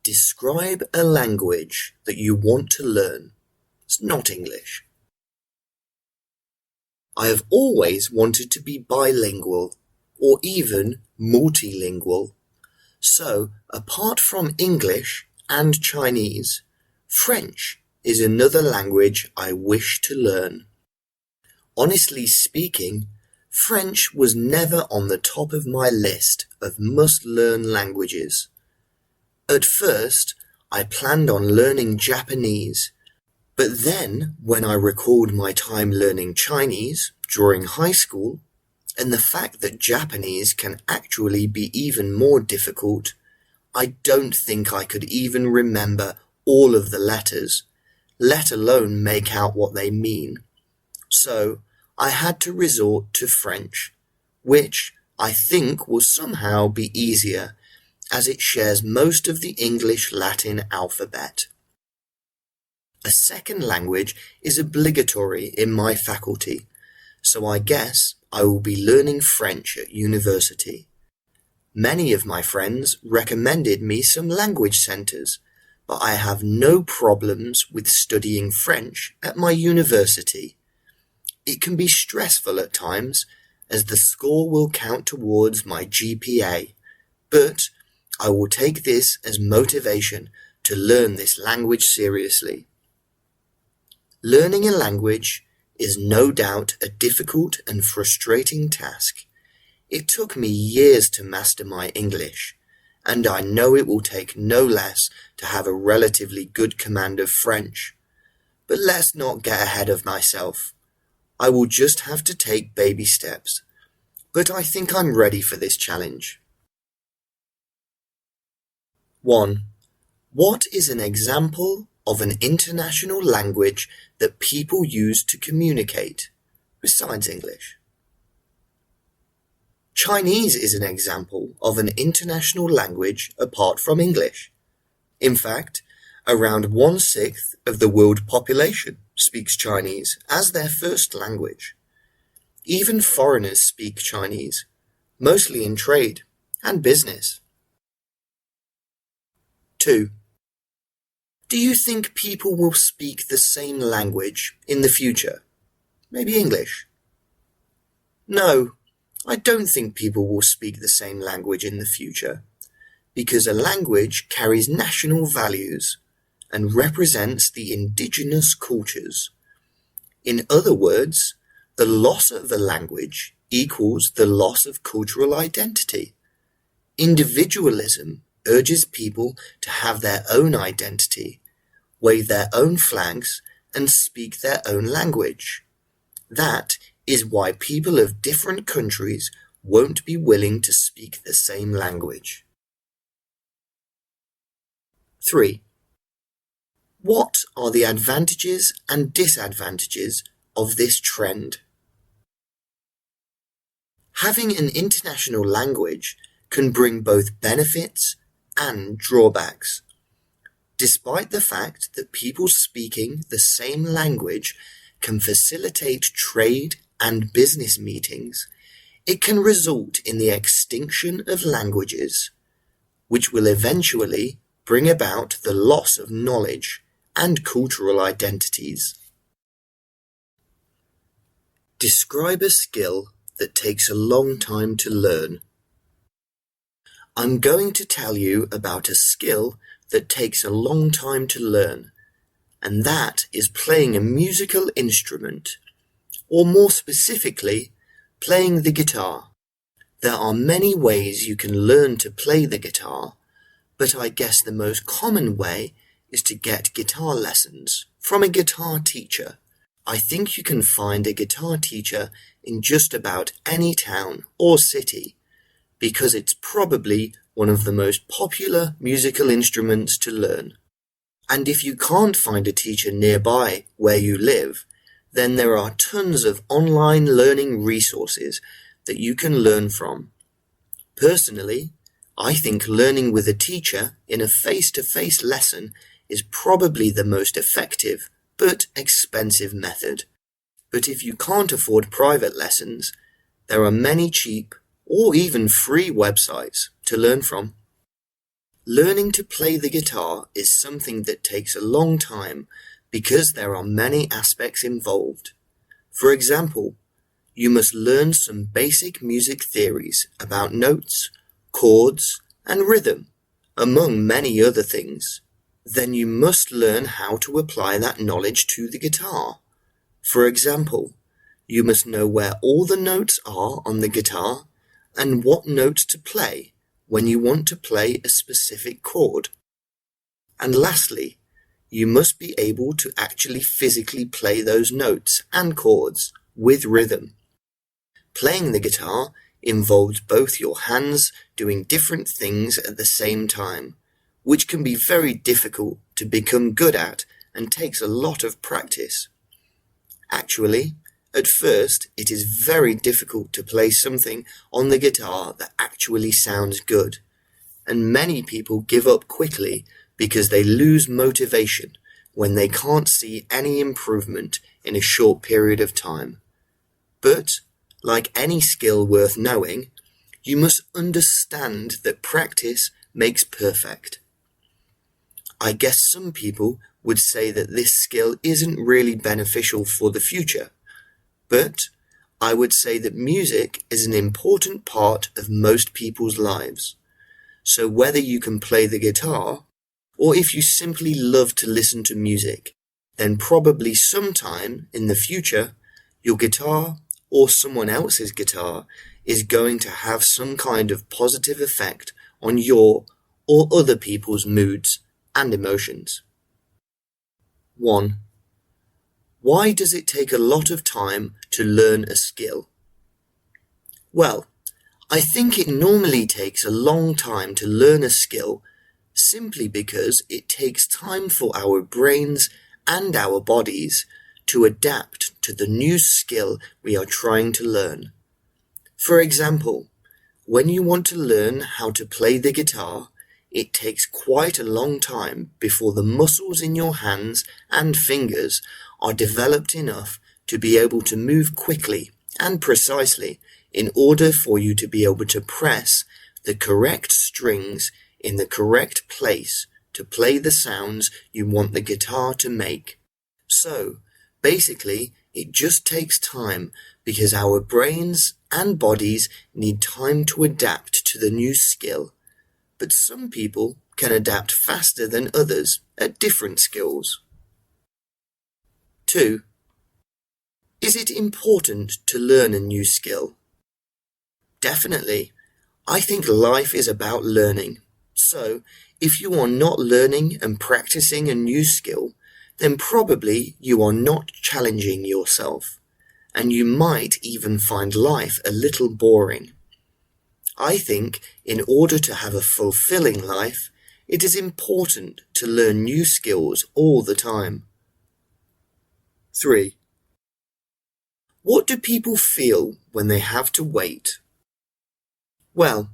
Describe a language that you want to learn. It's not English. I have always wanted to be bilingual or even multilingual. So, apart from English and Chinese, French is another language I wish to learn. Honestly speaking, French was never on the top of my list of must-learn languages. At first, I planned on learning Japanese, but then when I recalled my time learning Chinese during high school, and the fact that Japanese can actually be even more difficult, I don't think I could even remember all of the letters, let alone make out what they mean. So, I had to resort to French, which I think will somehow be easier as it shares most of the English-Latin alphabet. A second language is obligatory in my faculty, so I guess I will be learning French at university. Many of my friends recommended me some language centres, but I have no problems with studying French at my university. It can be stressful at times, as the score will count towards my GPA, but I will take this as motivation to learn this language seriously. Learning a language is no doubt a difficult and frustrating task. It took me years to master my English, and I know it will take no less to have a relatively good command of French. But let's not get ahead of myself. I will just have to take baby steps, but I think I'm ready for this challenge. 1. What is an example of an international language that people use to communicate, besides English? Chinese is an example of an international language apart from English. In fact, around 1/6 of the world population speaks Chinese as their first language. Even foreigners speak Chinese, mostly in trade and business. 2. Do you think people will speak the same language in the future? Maybe English? No, I don't think people will speak the same language in the future, because a language carries national values and represents the indigenous cultures. In other words, the loss of a language equals the loss of cultural identity. Individualism urges people to have their own identity, wave their own flags, and speak their own language. That is why people of different countries won't be willing to speak the same language. 3. What are the advantages and disadvantages of this trend? Having an international language can bring both benefits and drawbacks. Despite the fact that people speaking the same language can facilitate trade and business meetings, it can result in the extinction of languages, which will eventually bring about the loss of knowledge and cultural identities. Describe a skill that takes a long time to learn. I'm going to tell you about a skill that takes a long time to learn, and that is playing a musical instrument, or more specifically, playing the guitar. There are many ways you can learn to play the guitar, but I guess the most common way is to get guitar lessons from a guitar teacher. I think you can find a guitar teacher in just about any town or city, because it's probably one of the most popular musical instruments to learn. And if you can't find a teacher nearby where you live, then there are tons of online learning resources that you can learn from. Personally, I think learning with a teacher in a face-to-face lesson is probably the most effective but expensive method. But if you can't afford private lessons, there are many cheap or even free websites to learn from. Learning to play the guitar is something that takes a long time because there are many aspects involved. For example, you must learn some basic music theories about notes, chords, and rhythm, among many other things. Then you must learn how to apply that knowledge to the guitar. For example, you must know where all the notes are on the guitar and what notes to play when you want to play a specific chord. And lastly, you must be able to actually physically play those notes and chords with rhythm. Playing the guitar involves both your hands doing different things at the same time, which can be very difficult to become good at and takes a lot of practice. Actually, at first it is very difficult to play something on the guitar that actually sounds good, and many people give up quickly because they lose motivation when they can't see any improvement in a short period of time. But, like any skill worth knowing, you must understand that practice makes perfect. I guess some people would say that this skill isn't really beneficial for the future, but I would say that music is an important part of most people's lives. So whether you can play the guitar, or if you simply love to listen to music, then probably sometime in the future, your guitar or someone else's guitar is going to have some kind of positive effect on your or other people's moods and emotions. 1. Why does it take a lot of time to learn a skill? Well, I think it normally takes a long time to learn a skill simply because it takes time for our brains and our bodies to adapt to the new skill we are trying to learn. For example, when you want to learn how to play the guitar, it takes quite a long time before the muscles in your hands and fingers are developed enough to be able to move quickly and precisely in order for you to be able to press the correct strings in the correct place to play the sounds you want the guitar to make. So, basically, it just takes time because our brains and bodies need time to adapt to the new skill. But some people can adapt faster than others at different skills. 2. Is it important to learn a new skill? Definitely. I think life is about learning. So, if you are not learning and practicing a new skill, then probably you are not challenging yourself, and you might even find life a little boring. I think in order to have a fulfilling life, it is important to learn new skills all the time. 3. What do people feel when they have to wait? Well,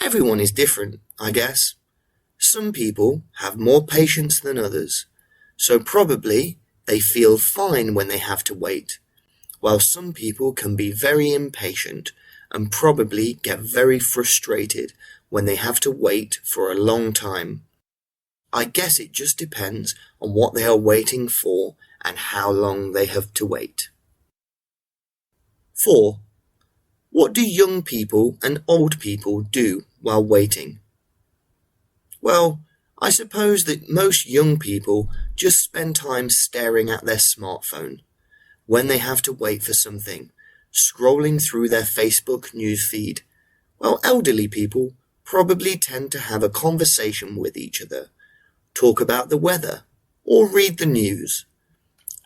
everyone is different, I guess. Some people have more patience than others, so probably they feel fine when they have to wait, while some people can be very impatient and probably get very frustrated when they have to wait for a long time. I guess it just depends on what they are waiting for and how long they have to wait. 4. What do young people and old people do while waiting? Well, I suppose that most young people just spend time staring at their smartphone when they have to wait for something, scrolling through their Facebook news feed, while elderly people probably tend to have a conversation with each other, talk about the weather, or read the news.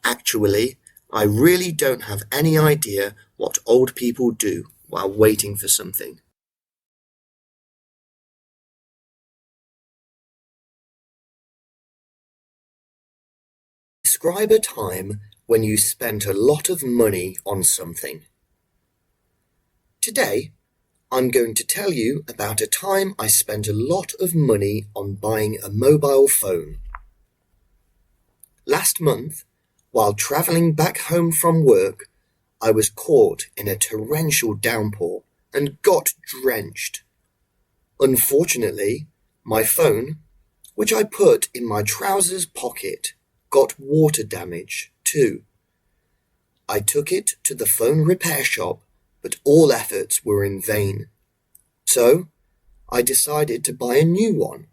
Actually, I really don't have any idea what old people do while waiting for something. Describe a time when you spent a lot of money on something. Today, I'm going to tell you about a time I spent a lot of money on buying a mobile phone. Last month, while travelling back home from work, I was caught in a torrential downpour and got drenched. Unfortunately, My phone, which I put in my trousers pocket, got water damage too. I took it to the phone repair shop, but all efforts were in vain. So, I decided to buy a new one.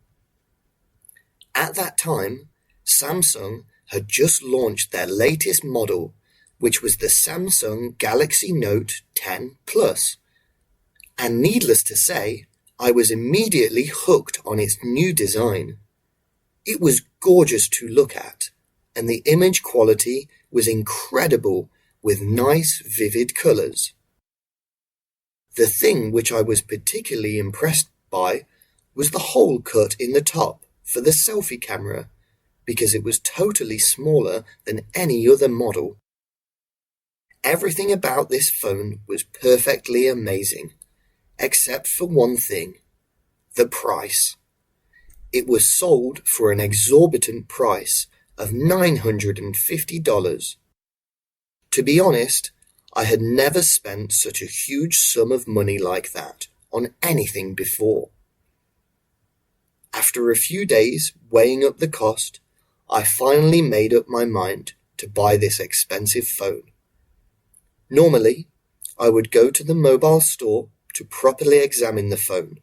At that time, Samsung had just launched their latest model, which was the Samsung Galaxy Note 10 Plus. And needless to say, I was immediately hooked on its new design. It was gorgeous to look at, and the image quality was incredible with nice, vivid colors. The thing which I was particularly impressed by was the hole cut in the top for the selfie camera, because it was totally smaller than any other model. Everything about this phone was perfectly amazing, except for one thing: the price. It was sold for an exorbitant price of $950. To be honest, I had never spent such a huge sum of money like that on anything before. After a few days weighing up the cost, I finally made up my mind to buy this expensive phone. Normally, I would go to the mobile store to properly examine the phone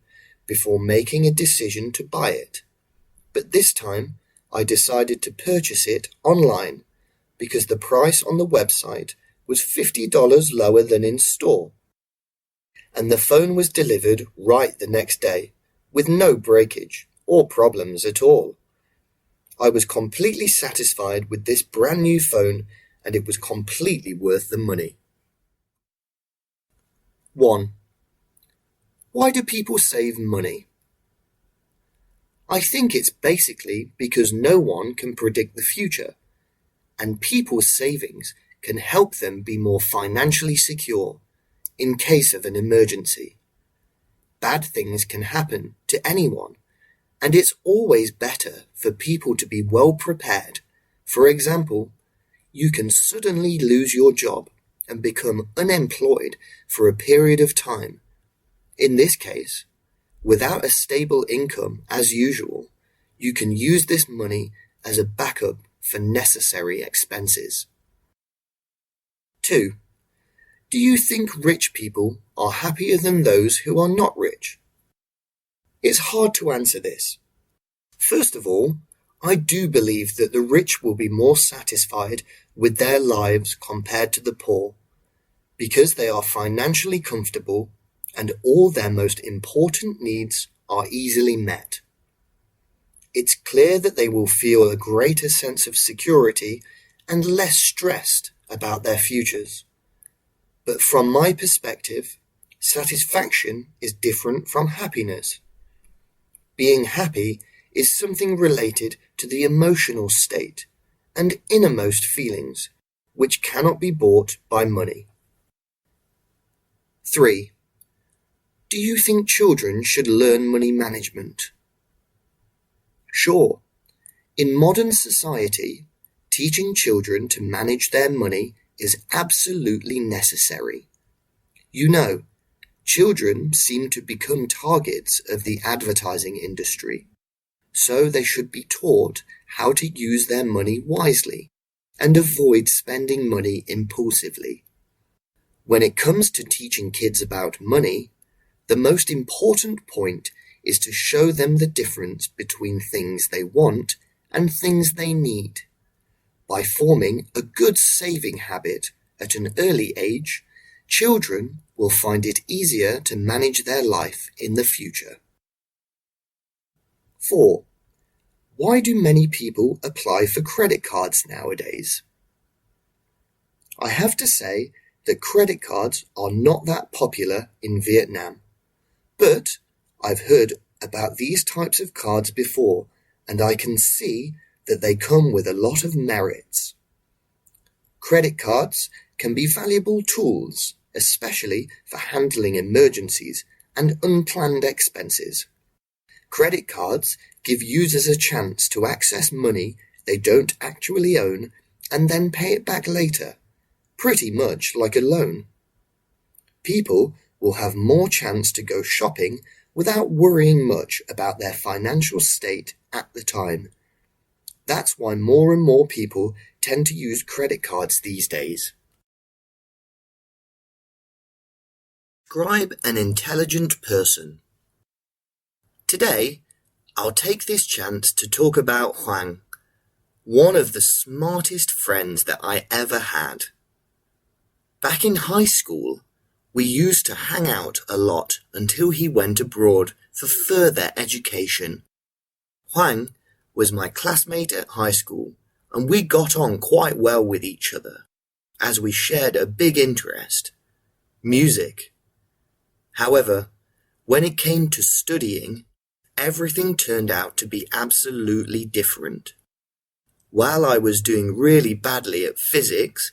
before making a decision to buy it. But this time, I decided to purchase it online because the price on the website was $50 lower than in store. And the phone was delivered right the next day with no breakage or problems at all. I was completely satisfied with this brand new phone, and it was completely worth the money. 1. Why do people save money? I think it's basically because no one can predict the future, and people's savings can help them be more financially secure in case of an emergency. Bad things can happen to anyone, and it's always better for people to be well prepared. For example, you can suddenly lose your job and become unemployed for a period of time. In this case, without a stable income as usual, you can use this money as a backup for necessary expenses. 2. Do you think rich people are happier than those who are not rich? It's hard to answer this. First of all, I do believe that the rich will be more satisfied with their lives compared to the poor, because they are financially comfortable and all their most important needs are easily met. It's clear that they will feel a greater sense of security and less stressed about their futures. But from my perspective, satisfaction is different from happiness. Being happy is something related to the emotional state and innermost feelings, which cannot be bought by money. 3. Do you think children should learn money management? Sure. In modern society, teaching children to manage their money is absolutely necessary. You know, children seem to become targets of the advertising industry, so they should be taught how to use their money wisely and avoid spending money impulsively. When it comes to teaching kids about money, the most important point is to show them the difference between things they want and things they need. By forming a good saving habit at an early age, children will find it easier to manage their life in the future. 4. Why do many people apply for credit cards nowadays? I have to say that credit cards are not that popular in Vietnam, but I've heard about these types of cards before, and I can see that they come with a lot of merits. Credit cards can be valuable tools, especially for handling emergencies and unplanned expenses. Credit cards give users a chance to access money they don't actually own and then pay it back later, pretty much like a loan. People will have more chance to go shopping without worrying much about their financial state at the time. That's why more and more people tend to use credit cards these days. Describe an intelligent person. Today, I'll take this chance to talk about Huang, one of the smartest friends that I ever had. Back in high school, we used to hang out a lot until he went abroad for further education. Huang was my classmate at high school, and we got on quite well with each other, as we shared a big interest: music. However, when it came to studying, everything turned out to be absolutely different. While I was doing really badly at physics,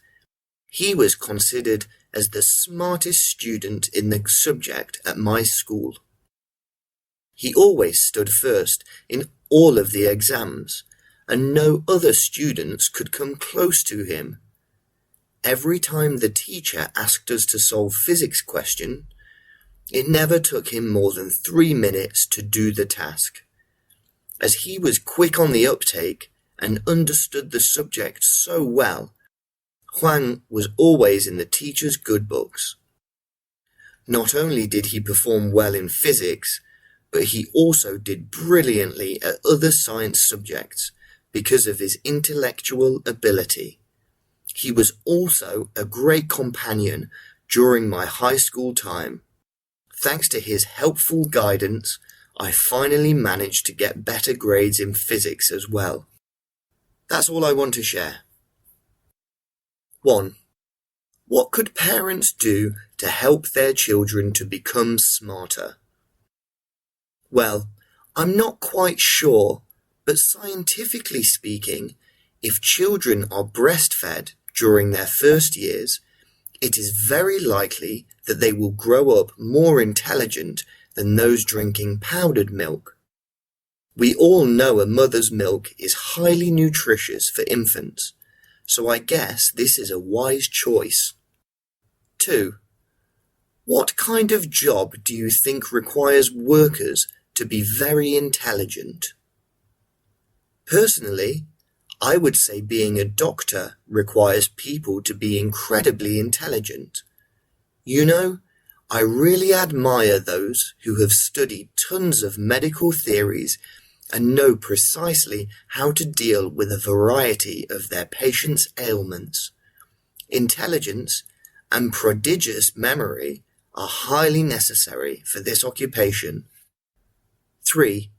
he was considered as the smartest student in the subject at my school. He always stood first in all of the exams, and no other students could come close to him. Every time the teacher asked us to solve physics question, it never took him more than 3 minutes to do the task. As he was quick on the uptake and understood the subject so well, Huang was always in the teacher's good books. Not only did he perform well in physics, but he also did brilliantly at other science subjects because of his intellectual ability. He was also a great companion during my high school time. Thanks to his helpful guidance, I finally managed to get better grades in physics as well. That's all I want to share. 1. What could parents do to help their children to become smarter? Well, I'm not quite sure, but scientifically speaking, if children are breastfed during their first years, it is very likely that they will grow up more intelligent than those drinking powdered milk. We all know a mother's milk is highly nutritious for infants, so I guess this is a wise choice. 2. What kind of job do you think requires workers to be very intelligent? Personally, I would say being a doctor requires people to be incredibly intelligent. You know, I really admire those who have studied tons of medical theories and know precisely how to deal with a variety of their patients' ailments. Intelligence and prodigious memory are highly necessary for this occupation. 3.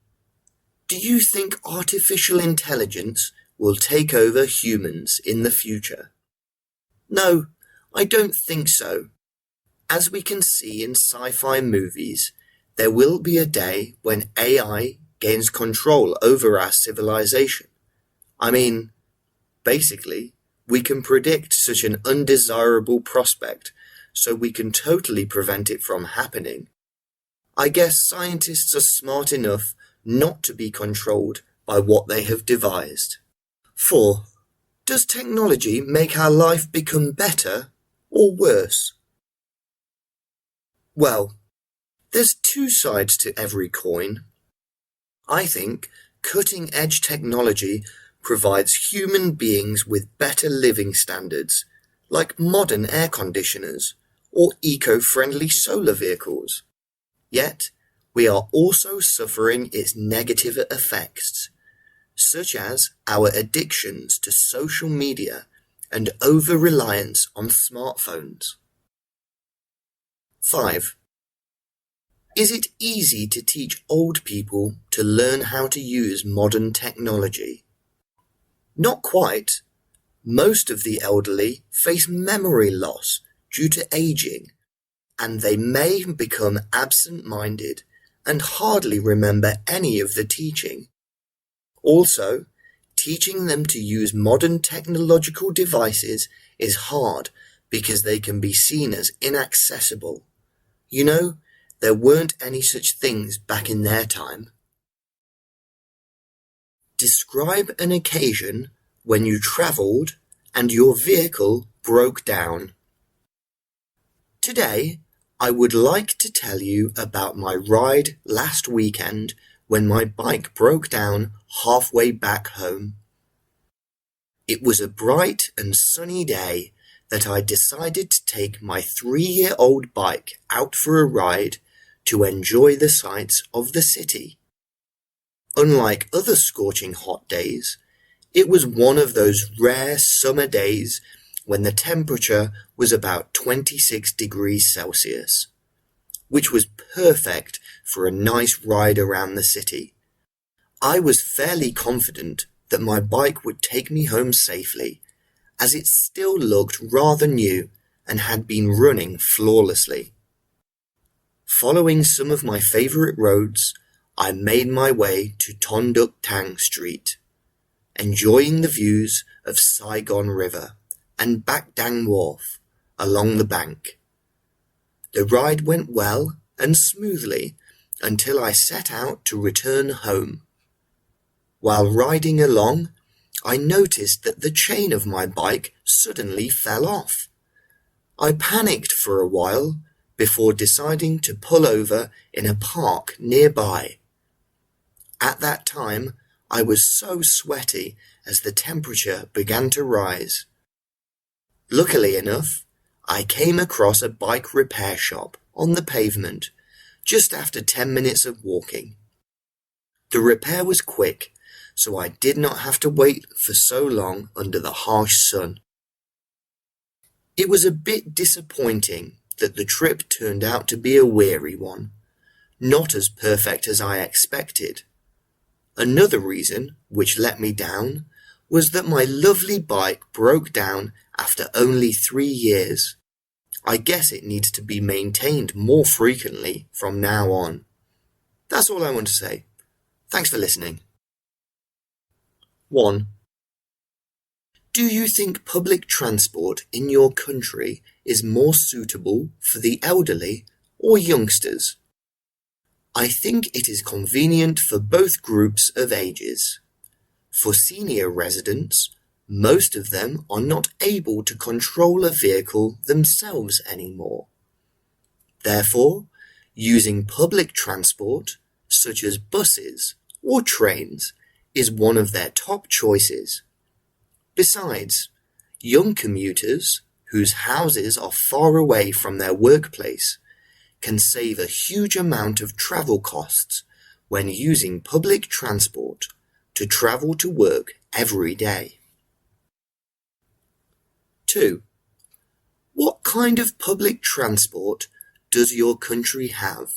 Do you think artificial intelligence will take over humans in the future? No, I don't think so. As we can see in sci-fi movies, there will be a day when AI gains control over our civilization. I mean, basically, we can predict such an undesirable prospect, so we can totally prevent it from happening. I guess scientists are smart enough not to be controlled by what they have devised. 4. Does technology make our life become better or worse? Well, there's two sides to every coin. I think cutting-edge technology provides human beings with better living standards, like modern air conditioners or eco-friendly solar vehicles. Yet, we are also suffering its negative effects, such as our addictions to social media and over-reliance on smartphones. 5. Is it easy to teach old people to learn how to use modern technology? Not quite. Most of the elderly face memory loss due to aging, and they may become absent-minded and hardly remember any of the teaching. Also, teaching them to use modern technological devices is hard because they can be seen as inaccessible. You know, there weren't any such things back in their time. Describe an occasion when you travelled and your vehicle broke down. Today, I would like to tell you about my ride last weekend when my bike broke down halfway back home. It was a bright and sunny day that I decided to take my 3-year-old bike out for a ride to enjoy the sights of the city. Unlike other scorching hot days, it was one of those rare summer days when the temperature was about 26 degrees Celsius, which was perfect for a nice ride around the city. I was fairly confident that my bike would take me home safely, as it still looked rather new and had been running flawlessly. Following some of my favourite roads, I made my way to Ton Duc Tang Street, enjoying the views of Saigon River and Bac Dang Wharf along the bank. The ride went well and smoothly until I set out to return home. While riding along, I noticed that the chain of my bike suddenly fell off. I panicked for a while before deciding to pull over in a park nearby. At that time, I was so sweaty as the temperature began to rise. Luckily enough, I came across a bike repair shop on the pavement just after 10 minutes of walking. The repair was quick, so I did not have to wait for so long under the harsh sun. It was a bit disappointing that the trip turned out to be a weary one, not as perfect as I expected. Another reason, which let me down, was that my lovely bike broke down after only 3 years. I guess it needs to be maintained more frequently from now on. That's all I want to say. Thanks for listening. 1. Do you think public transport in your country is more suitable for the elderly or youngsters? I think it is convenient for both groups of ages. For senior residents, most of them are not able to control a vehicle themselves anymore. Therefore, using public transport, such as buses or trains, is one of their top choices. Besides, young commuters, whose houses are far away from their workplace, can save a huge amount of travel costs when using public transport to travel to work every day. 2. What kind of public transport does your country have?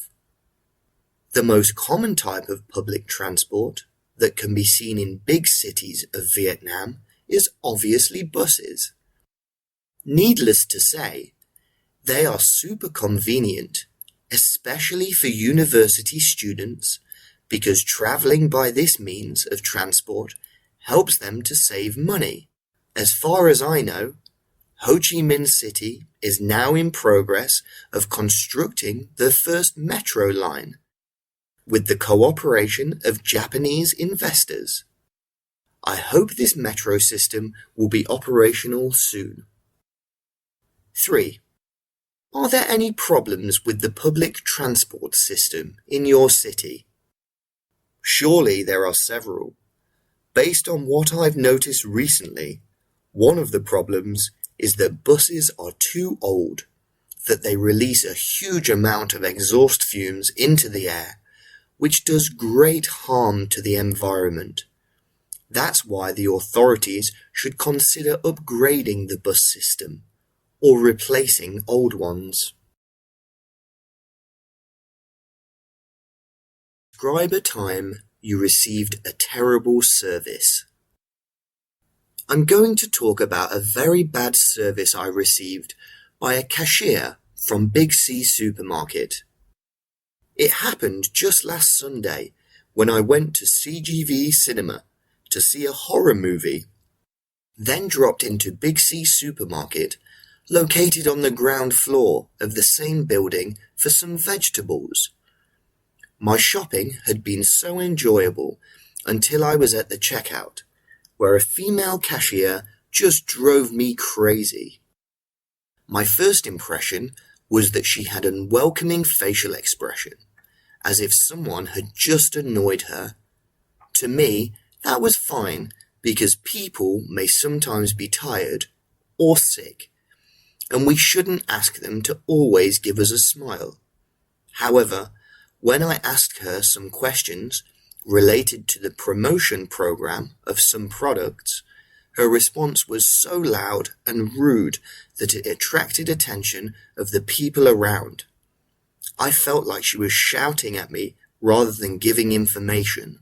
The most common type of public transport that can be seen in big cities of Vietnam is obviously buses. Needless to say, they are super convenient, especially for university students, because traveling by this means of transport helps them to save money. As far as I know, Ho Chi Minh City is now in progress of constructing the first metro line, with the cooperation of Japanese investors. I hope this metro system will be operational soon. 3. Are there any problems with the public transport system in your city? Surely there are several. Based on what I've noticed recently, one of the problems is that buses are too old, that they release a huge amount of exhaust fumes into the air, which does great harm to the environment. That's why the authorities should consider upgrading the bus system or replacing old ones. Describe a time you received a terrible service. I'm going to talk about a very bad service I received by a cashier from Big C Supermarket. It happened just last Sunday when I went to CGV Cinema to see a horror movie, then dropped into Big C Supermarket, located on the ground floor of the same building, for some vegetables. My shopping had been so enjoyable until I was at the checkout, where a female cashier just drove me crazy. My first impression was that she had an unwelcoming facial expression, as if someone had just annoyed her. To me, that was fine, because people may sometimes be tired or sick, and we shouldn't ask them to always give us a smile. However, when I asked her some questions related to the promotion program of some products, her response was so loud and rude that it attracted attention of the people around. I felt like she was shouting at me rather than giving information.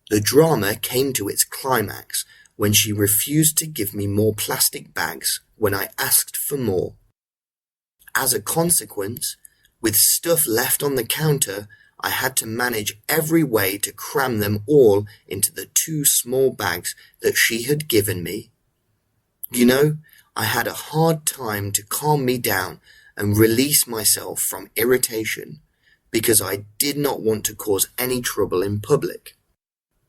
The drama came to its climax when she refused to give me more plastic bags when I asked for more. As a consequence, with stuff left on the counter, I had to manage every way to cram them all into the 2 small bags that she had given me. You know, I had a hard time to calm me down and release myself from irritation because I did not want to cause any trouble in public.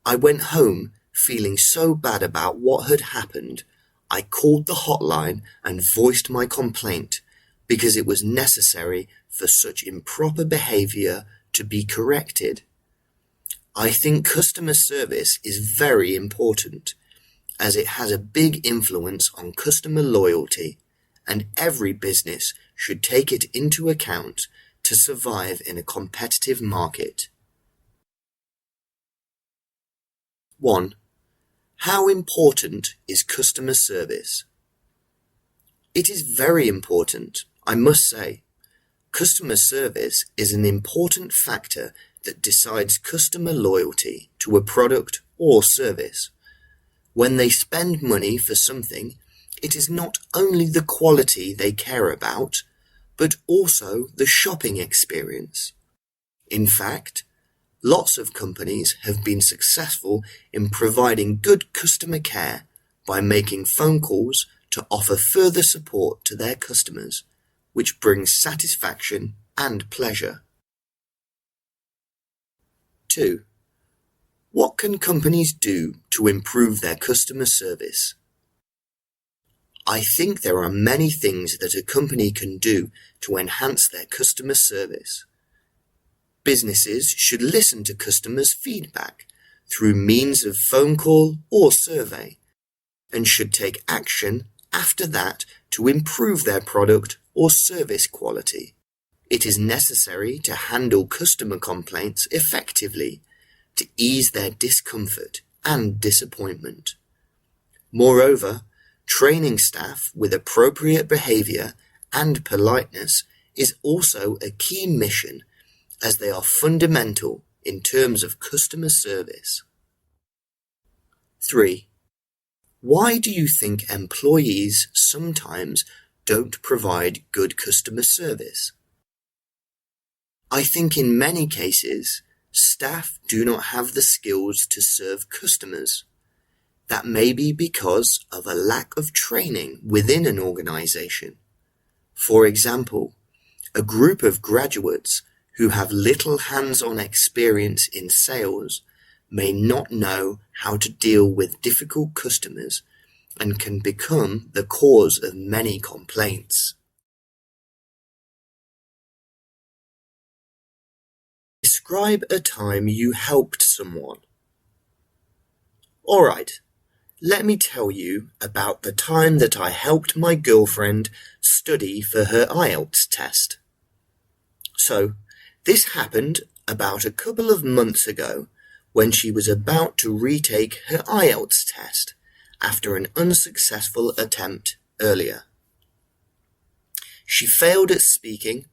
I went home feeling so bad about what had happened. I called the hotline and voiced my complaint because it was necessary for such improper behavior to be corrected. I think customer service is very important, as it has a big influence on customer loyalty, and every business should take it into account to survive in a competitive market. 1. How important is customer service? It is very important, I must say. Customer service is an important factor that decides customer loyalty to a product or service. When they spend money for something, it is not only the quality they care about, but also the shopping experience. In fact, lots of companies have been successful in providing good customer care by making phone calls to offer further support to their customers, which brings satisfaction and pleasure. 2. What can companies do to improve their customer service? I think there are many things that a company can do to enhance their customer service. Businesses should listen to customers' feedback through means of phone call or survey, and should take action after that to improve their product or service quality. It is necessary to handle customer complaints effectively to ease their discomfort and disappointment. Moreover, training staff with appropriate behavior and politeness is also a key mission, as they are fundamental in terms of customer service. 3. Why do you think employees sometimes don't provide good customer service? I think in many cases, staff do not have the skills to serve customers. That may be because of a lack of training within an organization. For example, a group of graduates who have little hands-on experience in sales may not know how to deal with difficult customers and can become the cause of many complaints. Describe a time you helped someone. Alright, let me tell you about the time that I helped my girlfriend study for her IELTS test. So, this happened about a couple of months ago when she was about to retake her IELTS test after an unsuccessful attempt earlier. She failed at speaking,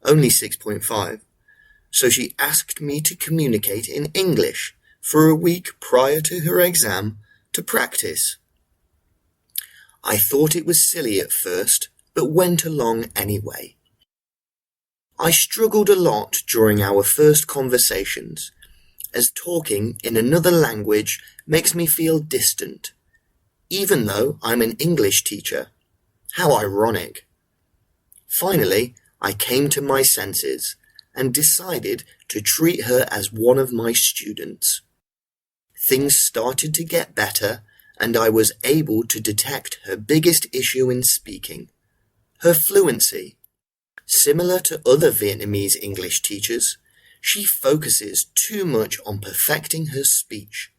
only 6.5, so she asked me to communicate in English for a week prior to her exam to practice. I thought it was silly at first, but went along anyway. I struggled a lot during our first conversations, as talking in another language makes me feel distant, even though I'm an English teacher. How ironic. Finally, I came to my senses and decided to treat her as one of my students. Things started to get better, and I was able to detect her biggest issue in speaking, her fluency. Similar to other Vietnamese English teachers, she focuses too much on perfecting her speech,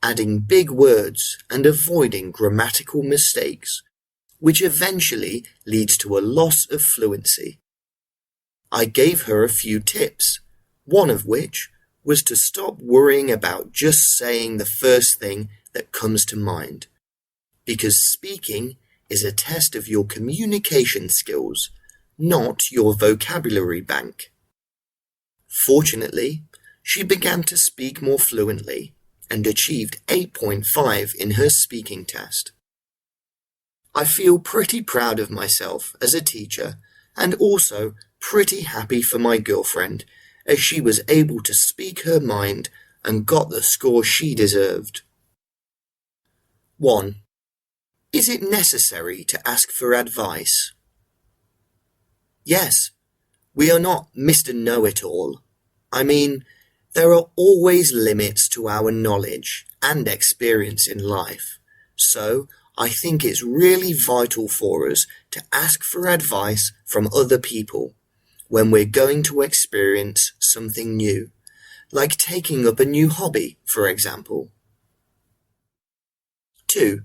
adding big words and avoiding grammatical mistakes, which eventually leads to a loss of fluency. I gave her a few tips, one of which was to stop worrying about just saying the first thing that comes to mind, because speaking is a test of your communication skills, not your vocabulary bank. Fortunately, she began to speak more fluently and achieved 8.5 in her speaking test. I feel pretty proud of myself as a teacher and also pretty happy for my girlfriend as she was able to speak her mind and got the score she deserved. 1. Is it necessary to ask for advice? Yes, we are not Mr. Know-it-all. I mean, there are always limits to our knowledge and experience in life, so I think it's really vital for us to ask for advice from other people when we're going to experience something new, like taking up a new hobby, for example. 2.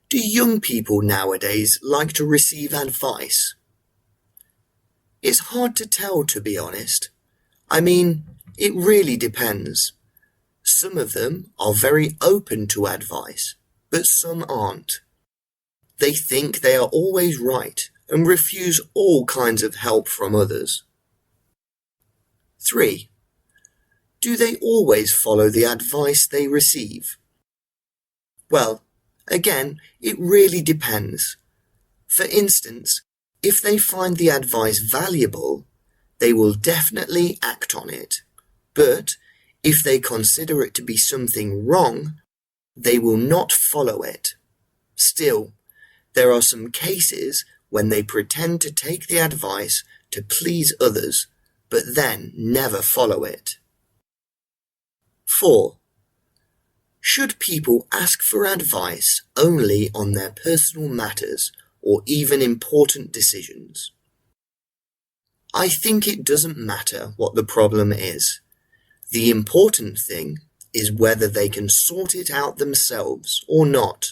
Do young people nowadays like to receive advice? It's hard to tell, to be honest. I mean, it really depends. Some of them are very open to advice, but some aren't. They think they are always right and refuse all kinds of help from others. 3. Do they always follow the advice they receive? Well, again, it really depends. For instance, if they find the advice valuable, they will definitely act on it. But if they consider it to be something wrong, they will not follow it. Still, there are some cases when they pretend to take the advice to please others, but then never follow it. 4. Should people ask for advice only on their personal matters or even important decisions? I think it doesn't matter what the problem is. The important thing is whether they can sort it out themselves or not.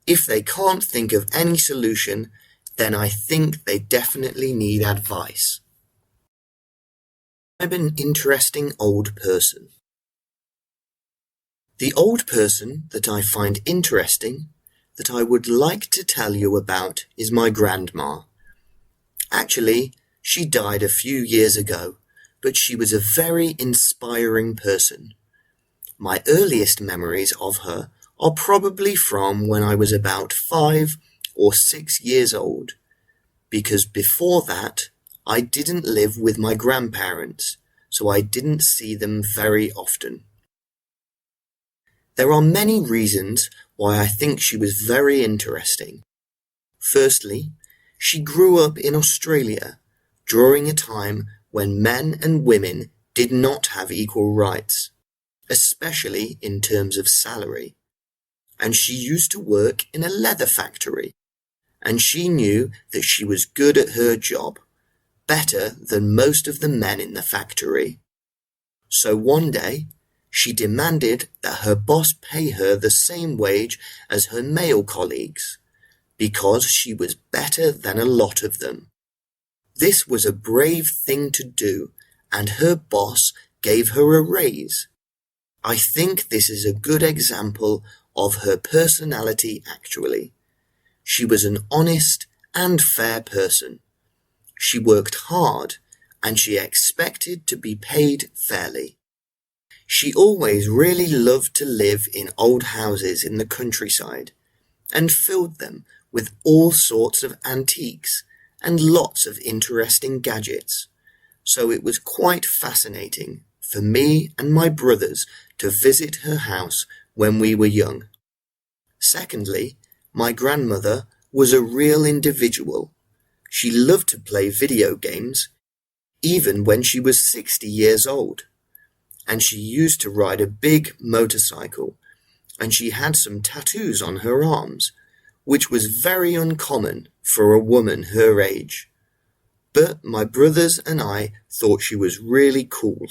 If they can't think of any solution, then I think they definitely need advice. I'm an interesting old person. The old person that I find interesting, that I would like to tell you about, is my grandma. Actually, she died a few years ago, but she was a very inspiring person. My earliest memories of her are probably from when I was about 5 or 6 years old, because before that, I didn't live with my grandparents, so I didn't see them very often. There are many reasons why I think she was very interesting. Firstly, she grew up in Australia during a time when men and women did not have equal rights, especially in terms of salary. And she used to work in a leather factory, and she knew that she was good at her job, better than most of the men in the factory. So one day, she demanded that her boss pay her the same wage as her male colleagues, because she was better than a lot of them. This was a brave thing to do, and her boss gave her a raise. I think this is a good example of her personality actually. She was an honest and fair person. She worked hard, and she expected to be paid fairly. She always really loved to live in old houses in the countryside and filled them with all sorts of antiques and lots of interesting gadgets. So it was quite fascinating for me and my brothers to visit her house when we were young. Secondly, my grandmother was a real individual. She loved to play video games, even when she was 60 years old. And she used to ride a big motorcycle, and she had some tattoos on her arms, which was very uncommon for a woman her age. but my brothers and I thought she was really cool.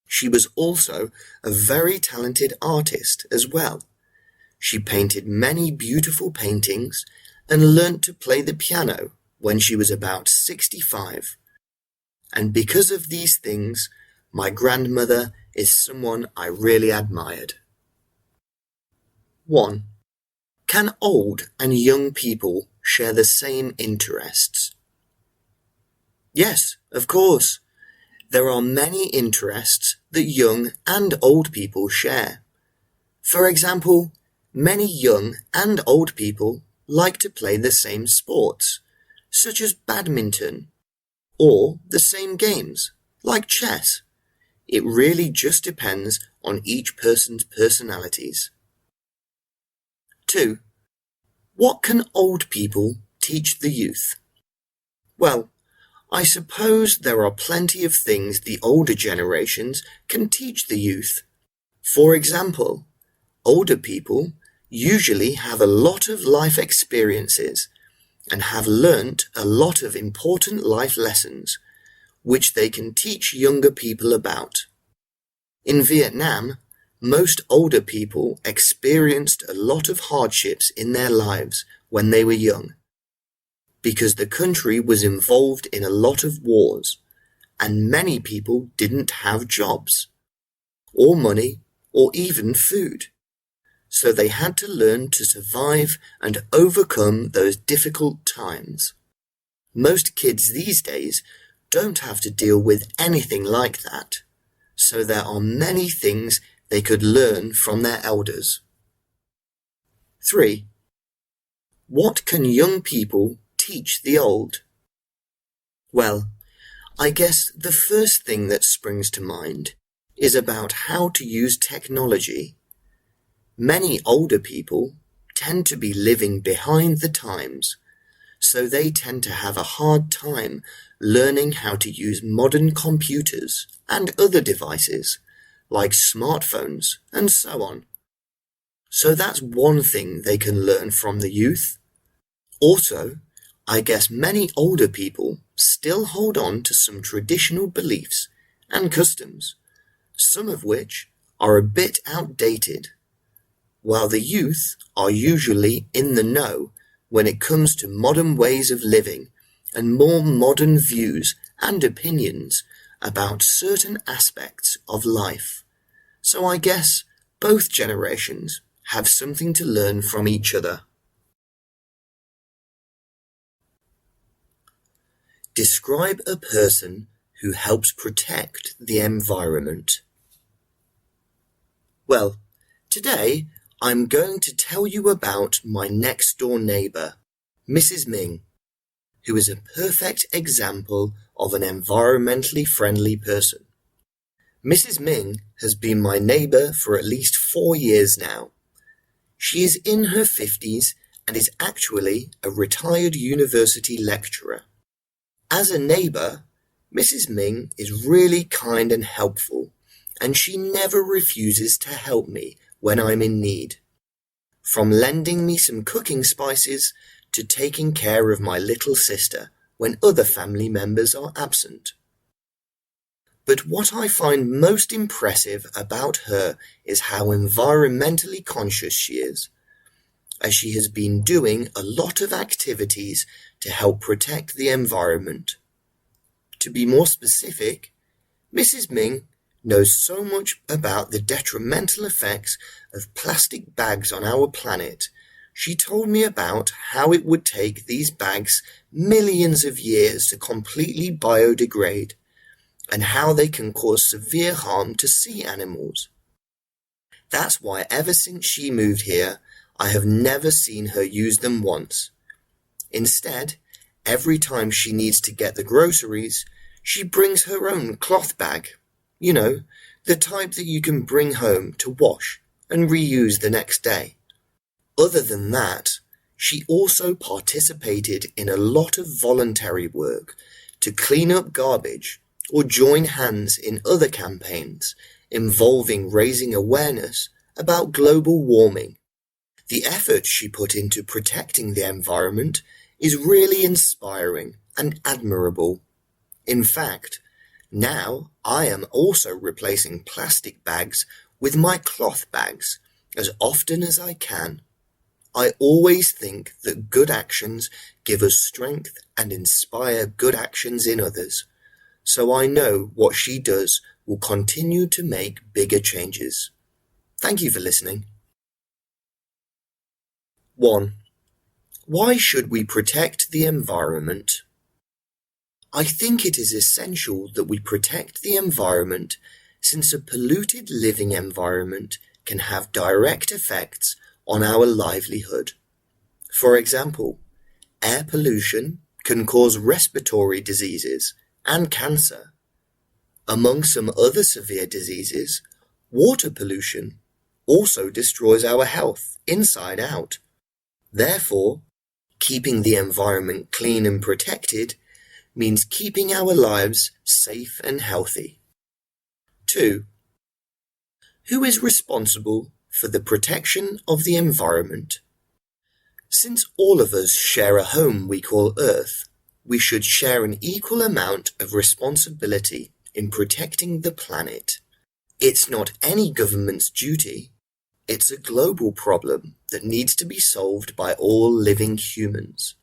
She was also a very talented artist as well. She painted many beautiful paintings and learnt to play the piano when she was about 65. And because of these things, my grandmother is someone I really admired. 1. Can old and young people share the same interests? Yes, of course. There are many interests that young and old people share. For example, many young and old people like to play the same sports, such as badminton, or the same games, like chess. It really just depends on each person's personalities. 2. What can old people teach the youth? Well, I suppose there are plenty of things the older generations can teach the youth. For example, older people usually have a lot of life experiences and have learnt a lot of important life lessons, which they can teach younger people about. In Vietnam, most older people experienced a lot of hardships in their lives when they were young, because the country was involved in a lot of wars, and many people didn't have jobs, or money, or even food. So they had to learn to survive and overcome those difficult times. Most kids these days don't have to deal with anything like that, so there are many things they could learn from their elders. 3. What can young people teach the old? Well, I guess the first thing that springs to mind is about how to use technology. Many older people tend to be living behind the times, so they tend to have a hard time learning how to use modern computers and other devices, like smartphones and so on. So that's one thing they can learn from the youth. Also, I guess many older people still hold on to some traditional beliefs and customs, some of which are a bit outdated, while the youth are usually in the know when it comes to modern ways of living and more modern views and opinions about certain aspects of life. So I guess both generations have something to learn from each other. Describe a person who helps protect the environment. Well, today I'm going to tell you about my next-door neighbour, Mrs. Ming, who is a perfect example of an environmentally friendly person. Mrs. Ming has been my neighbour for at least 4 years now. She is in her 50s and is actually a retired university lecturer. As a neighbour, Mrs. Ming is really kind and helpful, and she never refuses to help me when I'm in need. From lending me some cooking spices to taking care of my little sister when other family members are absent. But what I find most impressive about her is how environmentally conscious she is, as she has been doing a lot of activities to help protect the environment. To be more specific, Mrs. Ming knows so much about the detrimental effects of plastic bags on our planet. She told me about how it would take these bags millions of years to completely biodegrade, and how they can cause severe harm to sea animals. That's why ever since she moved here, I have never seen her use them once. Instead, every time she needs to get the groceries, she brings her own cloth bag. You know, the type that you can bring home to wash and reuse the next day. Other than that, she also participated in a lot of voluntary work to clean up garbage or join hands in other campaigns involving raising awareness about global warming. The effort she put into protecting the environment is really inspiring and admirable. In fact, now I am also replacing plastic bags with my cloth bags as often as I can. I always think that good actions give us strength and inspire good actions in others, so I know what she does will continue to make bigger changes. Thank you for listening. 1. Why should we protect the environment? I think it is essential that we protect the environment since a polluted living environment can have direct effects on our livelihood. For example, air pollution can cause respiratory diseases and cancer. Among some other severe diseases, water pollution also destroys our health inside out. Therefore, keeping the environment clean and protected means keeping our lives safe and healthy. 2. Who is responsible for the protection of the environment? Since all of us share a home we call Earth, we should share an equal amount of responsibility in protecting the planet. It's not any government's duty. It's a global problem that needs to be solved by all living humans.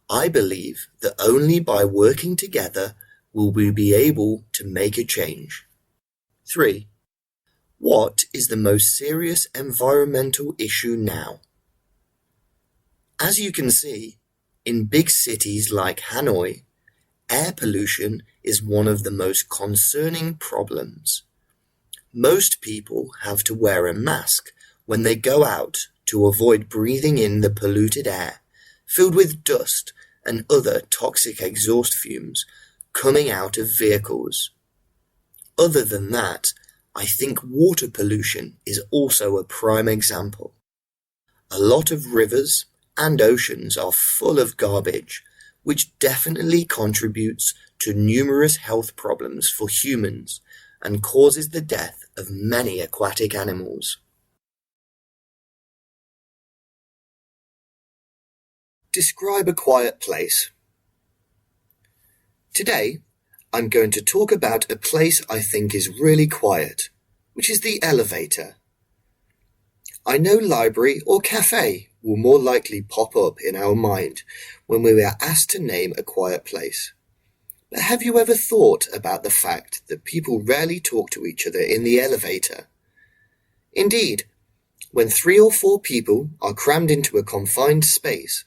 I believe that only by working together will we be able to make a change. 3. What is the most serious environmental issue now? As you can see, in big cities like Hanoi, air pollution is one of the most concerning problems. Most people have to wear a mask when they go out to avoid breathing in the polluted air, filled with dust and other toxic exhaust fumes coming out of vehicles. Other than that, I think water pollution is also a prime example. A lot of rivers and oceans are full of garbage, which definitely contributes to numerous health problems for humans and causes the death of many aquatic animals. Describe a quiet place. Today, I'm going to talk about a place I think is really quiet, which is the elevator. I know library or cafe will more likely pop up in our mind when we are asked to name a quiet place. But have you ever thought about the fact that people rarely talk to each other in the elevator? Indeed, when 3 or 4 people are crammed into a confined space,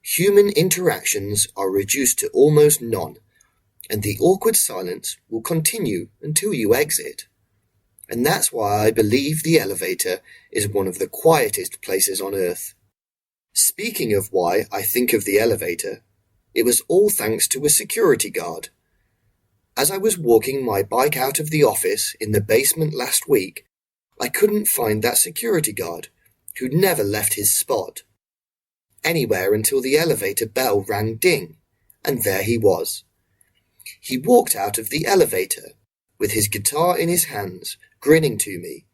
human interactions are reduced to almost none, and the awkward silence will continue until you exit. And that's why I believe the elevator is one of the quietest places on Earth. Speaking of why I think of the elevator, it was all thanks to a security guard. As I was walking my bike out of the office in the basement last week, I couldn't find that security guard, who'd never left his spot anywhere until the elevator bell rang ding, and there he was. He walked out of the elevator, with his guitar in his hands, grinning to me.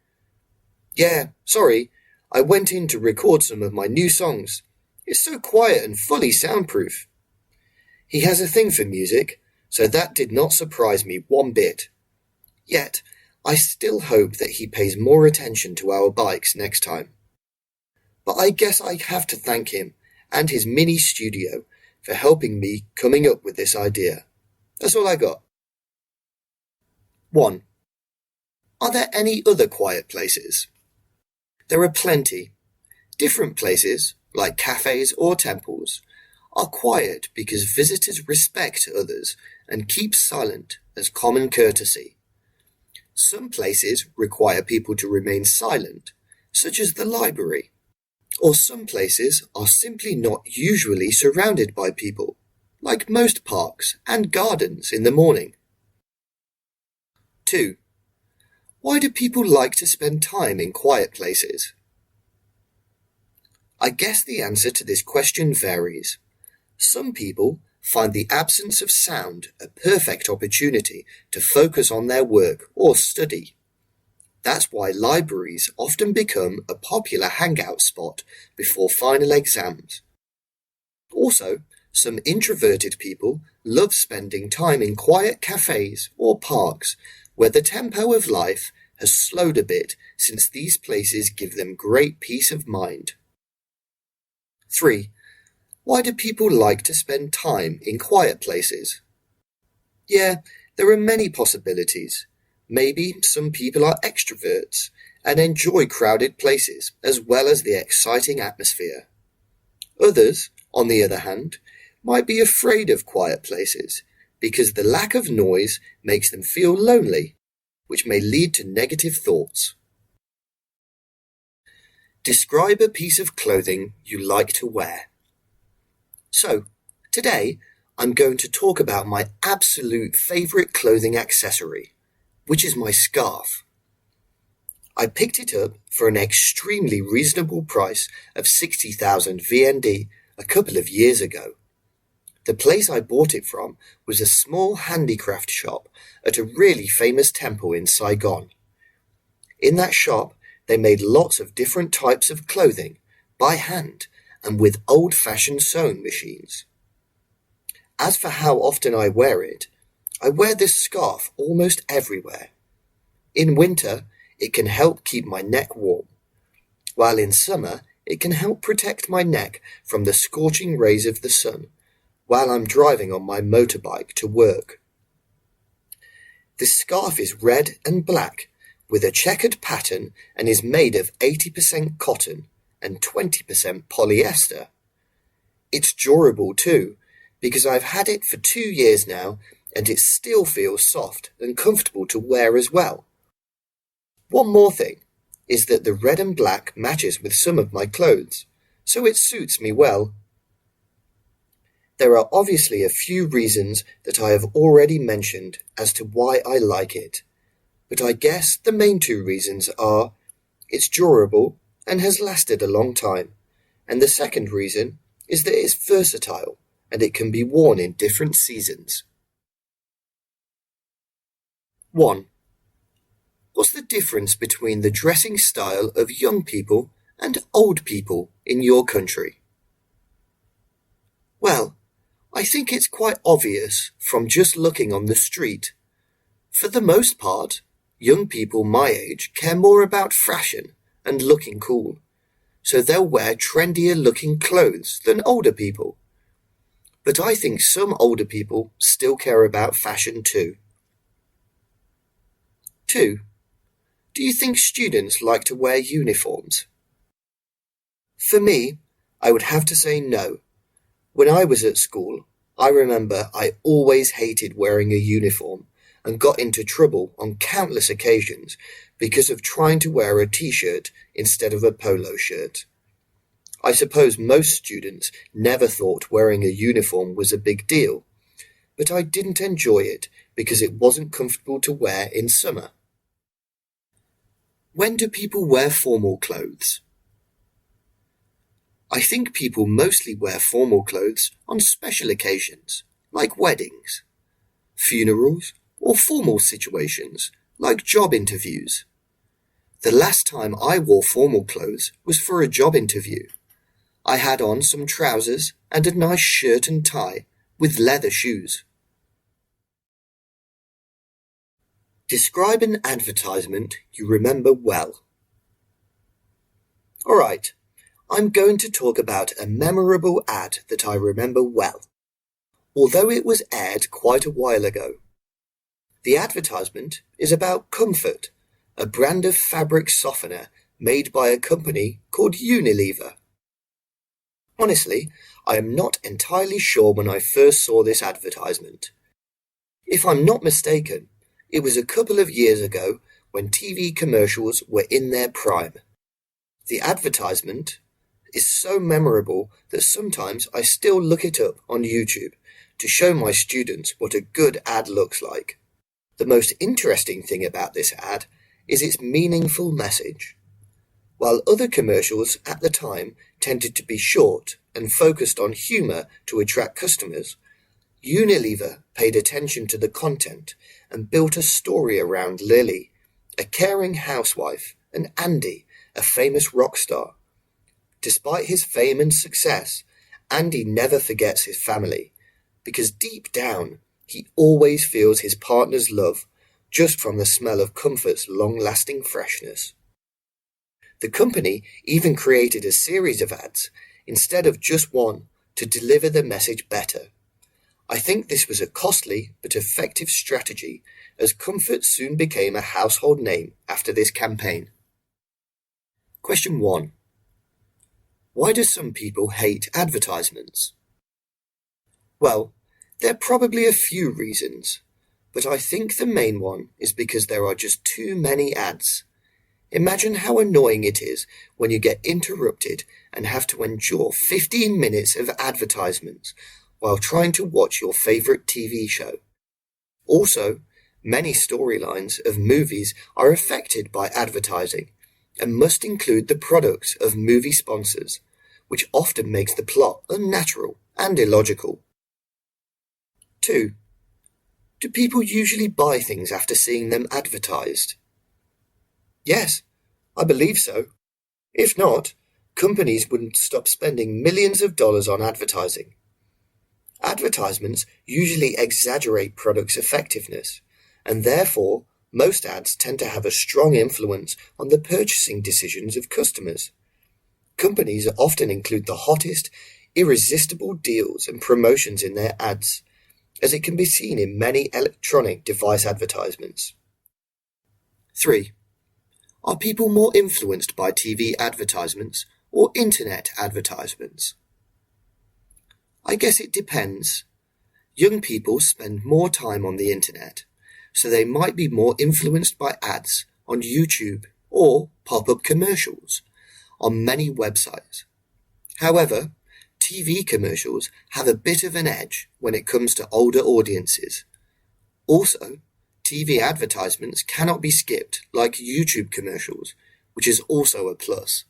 "Yeah, sorry, I went in to record some of my new songs. It's so quiet and fully soundproof." He has a thing for music, so that did not surprise me one bit. Yet, I still hope that he pays more attention to our bikes next time. But I guess I have to thank him and his mini studio for helping me coming up with this idea. That's all I got. 1. Are there any other quiet places? There are plenty. Different places, like cafes or temples, are quiet because visitors respect others and keep silent as common courtesy. Some places require people to remain silent, such as the library, or some places are simply not usually surrounded by people, like most parks and gardens in the morning. 2. Why do people like to spend time in quiet places? I guess the answer to this question varies. Some people find the absence of sound a perfect opportunity to focus on their work or study. That's why libraries often become a popular hangout spot before final exams. Also, Some introverted people love spending time in quiet cafes or parks where the tempo of life has slowed a bit, since these places give them great peace of mind. 3. Why do people like to spend time in quiet places? Yeah, there are many possibilities. Maybe some people are extroverts and enjoy crowded places as well as the exciting atmosphere. Others, on the other hand, might be afraid of quiet places because the lack of noise makes them feel lonely, which may lead to negative thoughts. Describe a piece of clothing you like to wear. So, today I'm going to talk about my absolute favourite clothing accessory, which is my scarf. I picked it up for an extremely reasonable price of 60,000 VND a couple of years ago. The place I bought it from was a small handicraft shop at a really famous temple in Saigon. In that shop, they made lots of different types of clothing by hand and with old-fashioned sewing machines. As for how often I wear this scarf almost everywhere. In winter, it can help keep my neck warm, while in summer, it can help protect my neck from the scorching rays of the sun while I'm driving on my motorbike to work. This scarf is red and black with a checkered pattern and is made of 80% cotton and 20% polyester. It's durable too, because I've had it for 2 years now and it still feels soft and comfortable to wear as well. One more thing is that the red and black matches with some of my clothes, so it suits me well. There are obviously a few reasons that I have already mentioned as to why I like it, but I guess the main 2 reasons are it's durable and has lasted a long time, and the second reason is that it's versatile and it can be worn in different seasons. 1. What's the difference between the dressing style of young people and old people in your country? Well, I think it's quite obvious from just looking on the street. For the most part, young people my age care more about fashion and looking cool, so they'll wear trendier looking clothes than older people. But I think some older people still care about fashion too. 2. Do you think students like to wear uniforms? For me, I would have to say no. When I was at school, I remember I always hated wearing a uniform and got into trouble on countless occasions because of trying to wear a t-shirt instead of a polo shirt. I suppose most students never thought wearing a uniform was a big deal, but I didn't enjoy it because it wasn't comfortable to wear in summer. When do people wear formal clothes? I think people mostly wear formal clothes on special occasions, like weddings, funerals, or formal situations, like job interviews. The last time I wore formal clothes was for a job interview. I had on some trousers and a nice shirt and tie with leather shoes. Describe an advertisement you remember well. Alright, I'm going to talk about a memorable ad that I remember well, although it was aired quite a while ago. The advertisement is about Comfort, a brand of fabric softener made by a company called Unilever. Honestly, I am not entirely sure when I first saw this advertisement. If I'm not mistaken, it was a couple of years ago when TV commercials were in their prime. The advertisement is so memorable that sometimes I still look it up on YouTube to show my students what a good ad looks like. The most interesting thing about this ad is its meaningful message. While other commercials at the time tended to be short and focused on humour to attract customers, Unilever paid attention to the content and built a story around Lily, a caring housewife, and Andy, a famous rock star. Despite his fame and success, Andy never forgets his family, because deep down he always feels his partner's love just from the smell of Comfort's long-lasting freshness. The company even created a series of ads instead of just one to deliver the message better. I think this was a costly but effective strategy, as Comfort soon became a household name after this campaign. Question 1. Why do some people hate advertisements? Well, there are probably a few reasons, but I think the main one is because there are just too many ads. Imagine how annoying it is when you get interrupted and have to endure 15 minutes of advertisements while trying to watch your favorite TV show. Also, many storylines of movies are affected by advertising and must include the products of movie sponsors, which often makes the plot unnatural and illogical. 2. Do people usually buy things after seeing them advertised? Yes, I believe so. If not, companies wouldn't stop spending millions of dollars on advertising. Advertisements usually exaggerate products' effectiveness, and therefore most ads tend to have a strong influence on the purchasing decisions of customers. Companies often include the hottest, irresistible deals and promotions in their ads, as it can be seen in many electronic device advertisements. 3. Are people more influenced by TV advertisements or internet advertisements? I guess it depends. Young people spend more time on the internet, so they might be more influenced by ads on YouTube or pop-up commercials on many websites. However, TV commercials have a bit of an edge when it comes to older audiences. Also, TV advertisements cannot be skipped like YouTube commercials, which is also a plus.